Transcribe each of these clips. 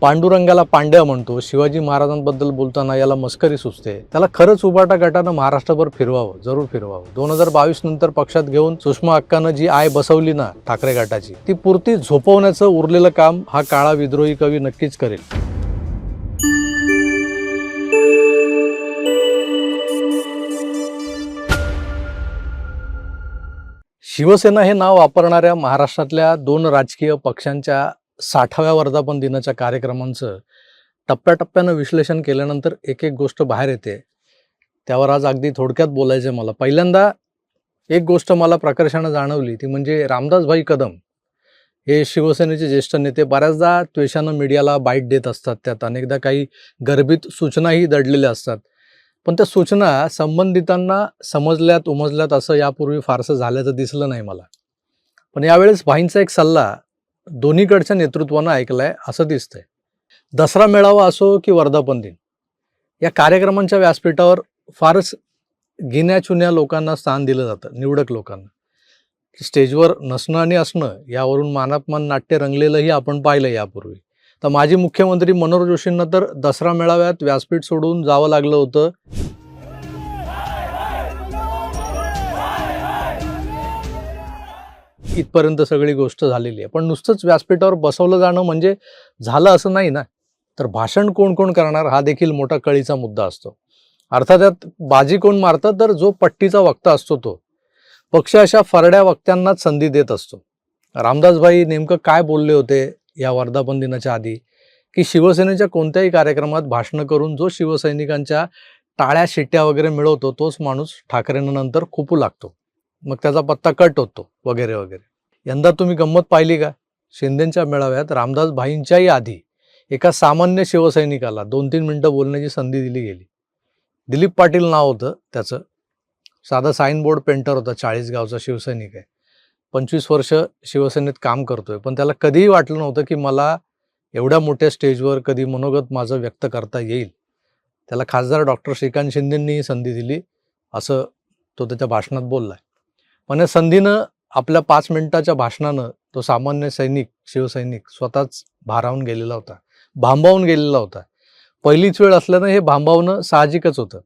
पांडुरंगाला पांड्या म्हणतो, शिवाजी महाराजांबद्दल बोलताना याला मस्करी सुचते. त्याला खरंच उबाटा गटानं महाराष्ट्रभर फिरवावं, जरूर फिरवावं. 2022 नंतर पक्षात घेऊन सुषमा अक्कानं जी आय बसवली ना ठाकरे गटाची, ती पुरती झोपवण्याचं उरलेलं काम हा काळा विद्रोही कवी नक्कीच करेल. शिवसेना हे नाव वापरणाऱ्या महाराष्ट्रातल्या 2 राजकीय पक्षांच्या 60व्या वर्धापन दिनाच्या कार्यक्रमांचं टप्प्याटप्प्यानं विश्लेषण केल्यानंतर एक एक गोष्ट बाहेर येते. त्यावर आज अगदी थोडक्यात बोलायचं आहे मला. पहिल्यांदा एक गोष्ट मला प्रकर्षानं जाणवली, ती म्हणजे रामदासभाई कदम हे शिवसेनेचे ज्येष्ठ नेते बऱ्याचदा त्वेषानं मीडियाला बाईट देत असतात. त्यात अनेकदा काही गर्भित सूचनाही दडलेल्या असतात. पण त्या सूचना संबंधितांना समजल्यात उमजल्यात असं यापूर्वी फारसं झाल्याचं दिसलं नाही मला. पण यावेळेस भाईंचा एक सल्ला दोन्हीकडच्या नेतृत्वानं ऐकलाय असं दिसतंय. दसरा मेळावा असो की वर्धापन दिन, या कार्यक्रमांच्या व्यासपीठावर फारच गिन्याचुन्या लोकांना स्थान दिलं जातं, निवडक लोकांना. स्टेजवर नसणं आणि असणं यावरून मानापमान नाट्य रंगलेलंही आपण पाहिलं यापूर्वी. तर माजी मुख्यमंत्री मनोहर जोशींना तर दसरा मेळाव्यात व्यासपीठ सोडून जावं लागलं होतं. इथपर्यंत सगळी गोष्ट झालेली आहे. पण नुसतंच व्यासपीठावर बसवलं जाणं म्हणजे झालं असं नाही ना. तर भाषण कोण कोण करणार हा देखील मोठा कळीचा मुद्दा असतो. अर्थात त्यात बाजी कोण मारतं, तर जो पट्टीचा वक्ता असतो तो. पक्ष अशा फरड्या वक्त्यांनाच संधी देत असतो. रामदासभाई नेमकं काय बोलले होते या वर्धापन दिनाच्या आधी, की शिवसेनेच्या कोणत्याही कार्यक्रमात भाषणं करून जो शिवसैनिकांच्या टाळ्या शिट्ट्या वगैरे मिळवतो तोच माणूस ठाकरेंनंतर खूपू लागतो, मग त्याचा पत्ता कट होतो वगैरे वगैरे. यंदा तुम्ही गंमत पाहिली का? शिंदेंच्या मेळाव्यात रामदासभाईंच्याही आधी एका सामान्य शिवसैनिकाला 2-3 मिनिटं बोलण्याची संधी दिली गेली. दिलीप पाटील नाव होतं त्याचं. साधा साईनबोर्ड पेंटर होता, 40 गावचा शिवसैनिक आहे. 25 वर्ष शिवसेनेत काम करतोय. पण त्याला कधीही वाटलं नव्हतं की मला एवढ्या मोठ्या स्टेजवर कधी मनोगत माझं व्यक्त करता येईल. त्याला खासदार डॉक्टर श्रीकांत शिंदेंनीही संधी दिली असं तो त्याच्या भाषणात बोललाय. पण या संधीनं आपल्या 5 मिनिटाच्या भाषणानं तो सामान्य सैनिक, शिवसैनिक स्वतःच भारावून गेलेला होता, भांबावून गेलेला होता. पहिलीच वेळ असल्यानं हे भांबावणं साहजिकच होतं.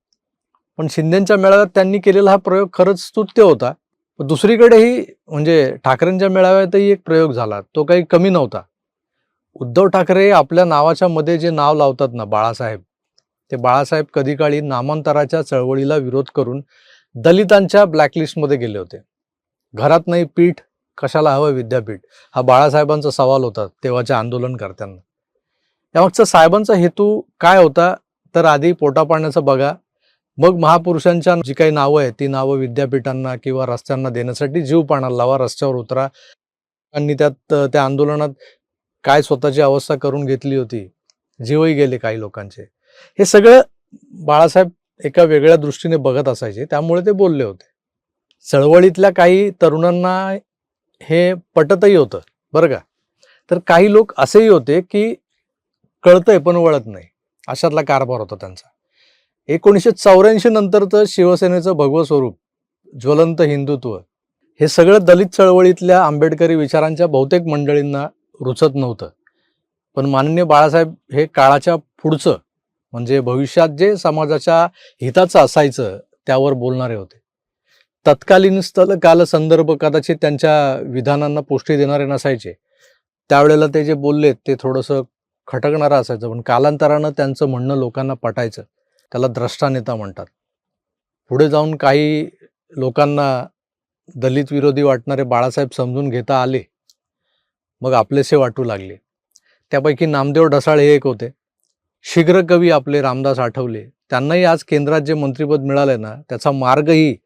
पण शिंदेंच्या मेळाव्यात त्यांनी केलेला हा प्रयोग खरंच स्तुत्य होता. दुसरीकडेही म्हणजे ठाकरेंच्या मेळाव्यातही एक प्रयोग झाला, तो काही कमी नव्हता. उद्धव ठाकरे आपल्या नावाच्या मध्ये जे नाव लावतात ना बाळासाहेब, ते बाळासाहेब कधी काळी नामांतराच्या चळवळीला विरोध करून दलितांच्या ब्लॅकलिस्टमध्ये गेले होते. घरात नाही पीठ, कशाला हवं विद्यापीठ, हा बाळासाहेबांचा सवाल होता तेव्हाच्या आंदोलनकर्त्यांना. यामागचा साहेबांचा हेतू काय होता, तर आधी पोटापाण्याचं बघा, मग महापुरुषांच्या जी काही नावं आहेत ती नावं विद्यापीठांना किंवा रस्त्यांना देण्यासाठी जीव पाणाला लावा, रस्त्यावर उतरा. आणि त्यात त्या आंदोलनात काय स्वतःची अवस्था करून घेतली होती, जीवही गेले काही लोकांचे. हे सगळं बाळासाहेब एका वेगळ्या दृष्टीने बघत असायचे, त्यामुळे ते बोलले होते. चळवळीतल्या काही तरुणांना हे पटतही होतं बरं का. तर काही लोक असेही होते की कळतंय पण वळत नाही, अशातला कारभार होता त्यांचा. 1984 नंतरचं शिवसेनेचं भगवं स्वरूप, ज्वलंत हिंदुत्व, हे सगळं दलित चळवळीतल्या आंबेडकरी विचारांच्या बहुतेक मंडळींना रुचत नव्हतं. पण माननीय बाळासाहेब हे काळाच्या पुढचं म्हणजे भविष्यात जे समाजाच्या हिताचं असायचं त्यावर बोलणारे होते. तत्कालीन स्थल काल संदर्भ कदाचित त्यांच्या विधानांना पुष्टी देणारे नसायचे. त्यावेळेला ते जे बोललेत ते थोडंसं खटकणारं असायचं, पण कालांतरानं त्यांचं म्हणणं लोकांना पटायचं. त्याला द्रष्टा नेता म्हणतात. पुढे जाऊन काही लोकांना दलित विरोधी वाटणारे बाळासाहेब समजून घेता आले, मग आपलेसे वाटू लागले. त्यापैकी नामदेव ढसाळ हे एक होते. शीघ्र कवी आपले रामदास आठवले, त्यांनाही आज केंद्रात जे मंत्रिपद मिळालंय ना, त्याचा मार्गही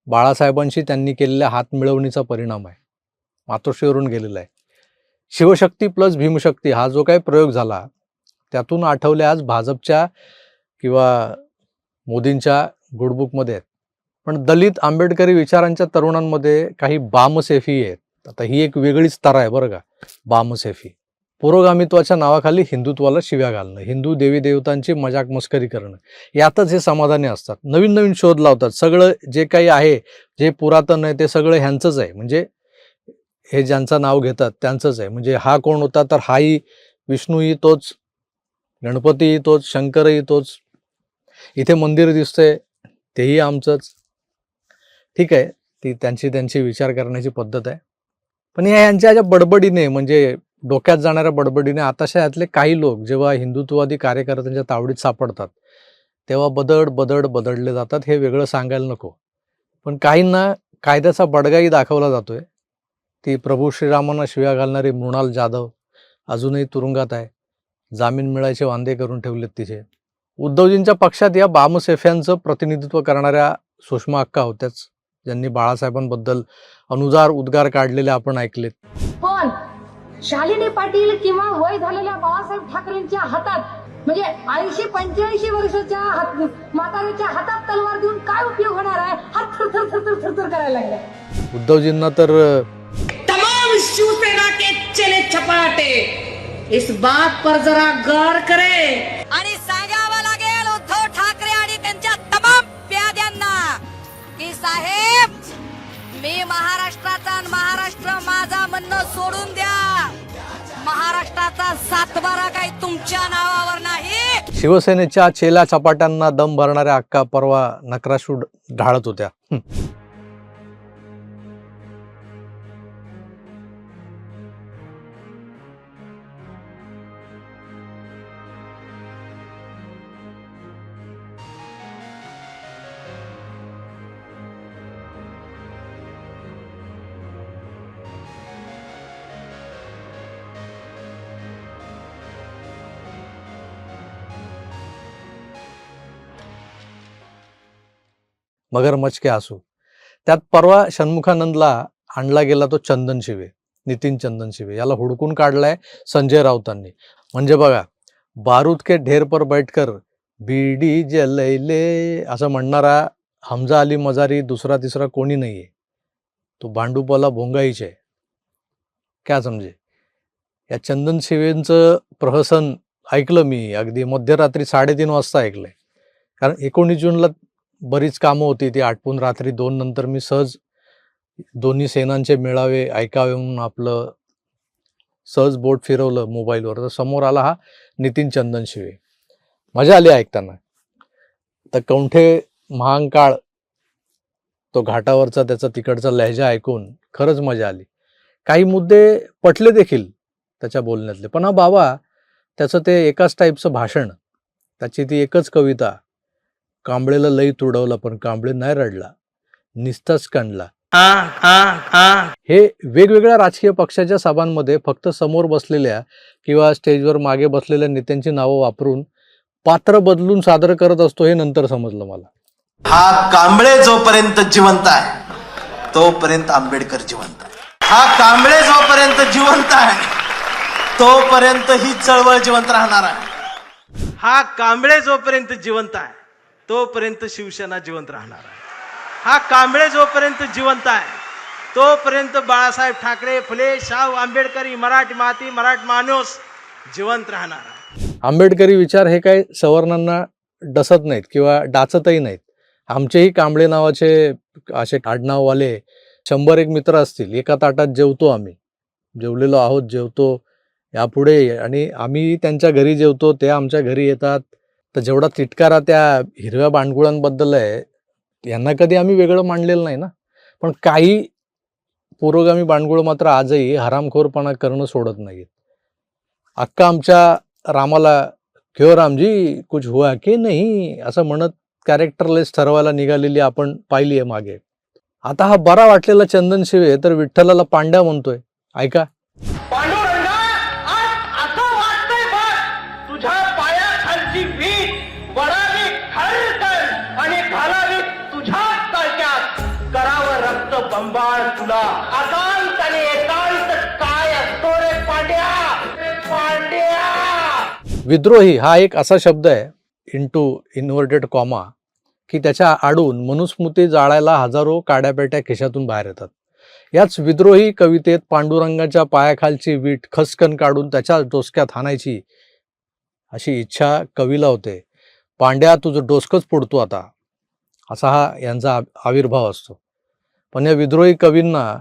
बाळासाहेबांशी त्यांनी केलेल्या हातमिळवणीचा परिणाम आहे, मातोश्रीवरून गेलेला आहे. शिवशक्ती प्लस भीमशक्ती हा जो काही प्रयोग झाला, त्यातून आठवले आज भाजपच्या किंवा मोदींच्या गुडबुकमध्ये आहेत. पण दलित आंबेडकरी विचारांच्या तरुणांमध्ये काही बामसेफी आहेत. आता ही एक वेगळीच तरा आहे बरं का, बामसेफी. पुरोगामित्वाच्या नावाखाली हिंदुत्वाला शिव्या घालणं, हिंदू देवी देवतांची मजाक मस्करी करणं, यातच हे समाधानी असतात. नवीन नवीन शोध लावतात. सगळं जे काही आहे, जे पुरातन आहे ते सगळं ह्यांचंच आहे, म्हणजे हे ज्यांचं नाव घेतात त्यांचंच आहे. म्हणजे हा कोण होता, तर हाही विष्णूही तोच गणपतीही तोच, शंकरही तोच, इथे मंदिर दिसतंय तेही आमचंच. ठीक आहे, ती त्यांची त्यांची विचार करण्याची पद्धत आहे. पण यांच्या ज्या बडबडीने, म्हणजे डोक्यात जाणाऱ्या बडबडीने आताशा यातले काही लोक जेव्हा हिंदुत्ववादी कार्यकर्त्यांच्या तावडीत सापडतात तेव्हा बदडले जातात. हे वेगळं सांगायला नको. पण काहींना कायद्याचा बडगाही दाखवला जातोय. ती प्रभू श्रीरामांना शिव्या घालणारी मृणाल जाधव अजूनही तुरुंगात आहे. जामीन मिळायचे वांदे करून ठेवलेत तिचे. उद्धवजींच्या पक्षात या बामसेफ्यांचं प्रतिनिधित्व करणाऱ्या सुषमा अक्का होत्याच, ज्यांनी बाळासाहेबांबद्दल अनुदार उद्गार काढलेले आपण ऐकलेत. पण शालिनी पाटील किंवा वय झालेल्या बाळासाहेब ठाकरेंच्या हातात, म्हणजे 80-85 वर्षाच्या म्हाताऱ्याच्या हातात तलवार देऊन काय उपयोग होणार आहे? हात थरथर करायला लागले. उद्धवजींना तर तमाम शिवसेना के चले चपाटे इस बात पर जरा गौर करे आणि सांगावं लागेल उद्धव ठाकरे आणि त्यांच्या तमाम प्याद्यांना की साहेब, मी महाराष्ट्राचा आणि महाराष्ट्र माझा म्हणणं सोडून द्या. महाराष्ट्राचा सातबारा काही तुमच्या नावावर नाही. शिवसेनेच्या चेला चपाट्यांना दम भरणाऱ्या अक्का परवा नक्राशू ढाळत होत्या. मगरमच्छ के आसू. त्यात परवा षण्मुखानंदला आणला गेला तो चंदन शिवे, नितीन चंदन शिवे. याला हुडकून काढलाय संजय राऊतांनी. म्हणजे बघा, बारूद के ढेर पर बैठकर बीडी जलैले असं म्हणणारा हमजा अली मजारी दुसरा तिसरा कोणी नाहीये. तो भांडूपला भोंगाईच आहे. क्या समजे. या चंदन शिवेंचं प्रहसन ऐकलं मी अगदी मध्यरात्री 3:30 वाजता ऐकलंय. कारण 19 जूनला बरीच कामं होती, ती आटपून रात्री 2 नंतर मी सहज दोन्ही सेनांचे मेळावे ऐकावे म्हणून आपलं सहज बोट फिरवलं मोबाईलवर, तर समोर आला हा नितीन चंदन शिवे. मजा आली ऐकताना. तर कौंठे महांकाळ, तो घाटावरचा त्याचा तिकडचा लहजा ऐकून खरंच मजा आली. काही मुद्दे पटले देखील त्याच्या बोलण्यातले. पण हा बाबा, त्याचं ते एकाच टाईपचं भाषण, त्याची ती एकच कविता, कांबळेला लई तुडवला पण कांबळे नाही रडला, निस्ताच कांडला. हे वेगवेगळ्या राजकीय पक्षाच्या सभांमध्ये फक्त समोर बसलेल्या किंवा स्टेजवर मागे बसलेल्या नेत्यांची नावं वापरून पात्र बदलून सादर करत असतो, हे नंतर समजलं मला. हा कांबळे जोपर्यंत जिवंत आहे तोपर्यंत आंबेडकर जिवंत आहे. हा कांबळे जोपर्यंत जिवंत आहे तोपर्यंत ही चळवळ जिवंत राहणार आहे. हा कांबळे जोपर्यंत जिवंत आहे तोपर्यंत शिवसेना जिवंत राहणार आहे. हा कांबळे जोपर्यंत जिवंत आहे तोपर्यंत बाळासाहेब ठाकरे, फुले, शाहू आंबेडकरी, मराठी माती, मराठी माणूस जिवंत राहणार आहे. आंबेडकरी विचार हे काही सवर्णांना डसत नाहीत किंवा डाचतही नाहीत. आमचेही कांबळे नावाचे असे आडनाववाले 100-1 मित्र असतील. एका ताटात जेवतो आम्ही, जेवलेलो आहोत, जेवतो यापुढे, आणि आम्ही त्यांच्या घरी जेवतो, ते आमच्या घरी येतात. तर जेवढा तिटकारा त्या हिरव्या बांडगुळांबद्दल आहे, यांना कधी आम्ही वेगळं मांडलेलं नाही ना. पण काही पुरोगामी बांडगुळ मात्र आजही हरामखोरपणा करणं सोडत नाहीत. अक्का आमच्या रामाला क्यों रामजी कुछ हुआ की नाही असं म्हणत कॅरेक्टरलेस ठरवायला निघालेली आपण पाहिली आहे मागे. आता हा बरा वाटलेला चंदन शिवे तर विठ्ठलाला पांड्या म्हणतोय. ऐका. पांडुरंगा, आज असं वाटतंय बघ, तुझ्या पायाखालची वीट वडावी खळखळ आणि घालावी तुझ्याच तळक्यात. करावं रक्त बंबाळ तुला. अकांत आणि एकांत काय असतो रे पांड्या, पांड्या. विद्रोही हा एक असा शब्द आहे, इन्व्हर्टेड कॉमा, की त्याच्या आडून मनुस्मृती जाळायला हजारो काड्यापेट्या खिशातून बाहेर येतात. याच विद्रोही कवितेत पांडुरंगाच्या पायाखालची वीट खसकन काढून त्याच्या डोसक्यात हाणायची अशी इच्छा कवीला होते. पांड्या तुझं डोसकंच फोडतो आता, असा हा यांचा आविर्भाव असतो. पण या विद्रोही कवींना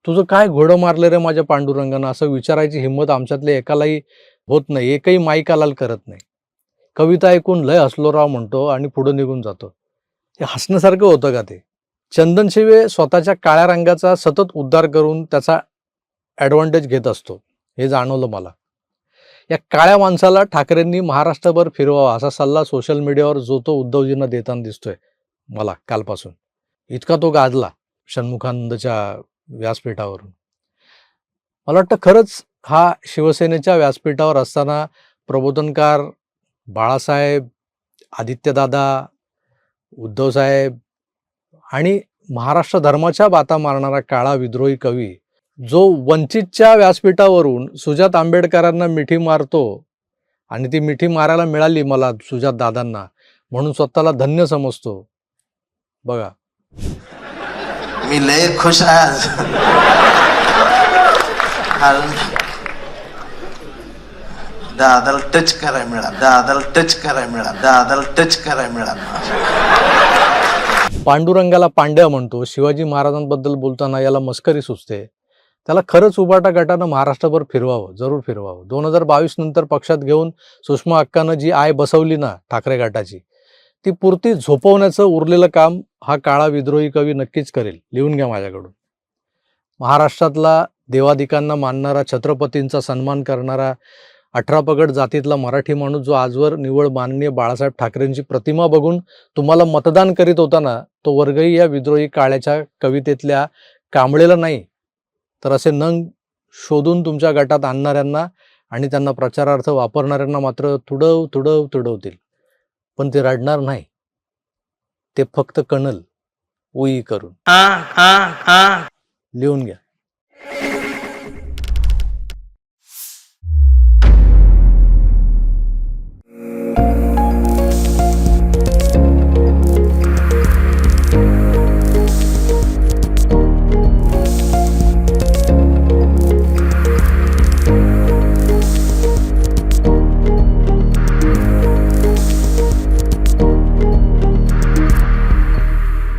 तुझं काय घोडं मारलं रे माझ्या पांडुरंगानं असं विचारायची हिंमत आमच्यातले एकालाही होत नाही. एकही माईकालाल करत नाही. कविता ऐकून लय हसलो राव म्हणतो आणि पुढे निघून जातो. हे हसण्यासारखं होतं का ते? चंदन शिवे स्वतःच्या काळ्या रंगाचा सतत उद्धार करून त्याचा ॲडव्हान्टेज घेत असतो, हे जाणवलं मला. या काळ्या माणसाला ठाकरेंनी महाराष्ट्रभर फिरवावा असा सल्ला सोशल मीडियावर जो तो उद्धवजींना देताना दिसतोय मला कालपासून. इतका तो गाजला षण्मुखानंदच्या व्यासपीठावरून. मला वाटतं खरंच हा शिवसेनेच्या व्यासपीठावर असताना प्रबोधनकार बाळासाहेब, आदित्यदादा, उद्धवसाहेब आणि महाराष्ट्र धर्माच्या बाता मारणारा काळा विद्रोही कवी जो वंचितच्या व्यासपीठावरून सुजात आंबेडकरांना मिठी मारतो आणि ती मिठी मारायला मिळाली मला सुजात दादांना म्हणून स्वतःला धन्य समजतो. बघा, मी लय खुश आहे आज. दादाला टच करायला मिळालं, दादाला टच करायला मिळालं, दादाला टच करायला मिळालं. पांडुरंगाला पांड्या म्हणतो. शिवाजी महाराजांबद्दल बोलताना याला मस्करी सुचते. त्याला खरंच उबाटा गटानं महाराष्ट्रभर फिरवावं, जरूर फिरवावं. 2022 नंतर पक्षात घेऊन सुषमा अक्कानं जी आय बसवली ना ठाकरे गटाची, ती पुरती झोपवण्याचं उरलेलं काम हा काळा विद्रोही कवी नक्कीच करेल. लिहून घ्या माझ्याकडून. महाराष्ट्रातला देवादिकांना मानणारा, छत्रपतींचा सन्मान करणारा 18 पगड जातीतला मराठी माणूस जो आजवर निव्वळ माननीय बाळासाहेब ठाकरेंची प्रतिमा बघून तुम्हाला मतदान करीत होता ना, तो वर्गही या विद्रोही काळ्याच्या कवितेतल्या कांबळेला नाही तर असे नंग शोधून तुमच्या गटात आणणाऱ्यांना आणि त्यांना प्रचारार्थ वापरणाऱ्यांना मात्र तुडवतील. पण ते रडणार नाही, ते फक्त कणल उई करून. लिहून घ्या.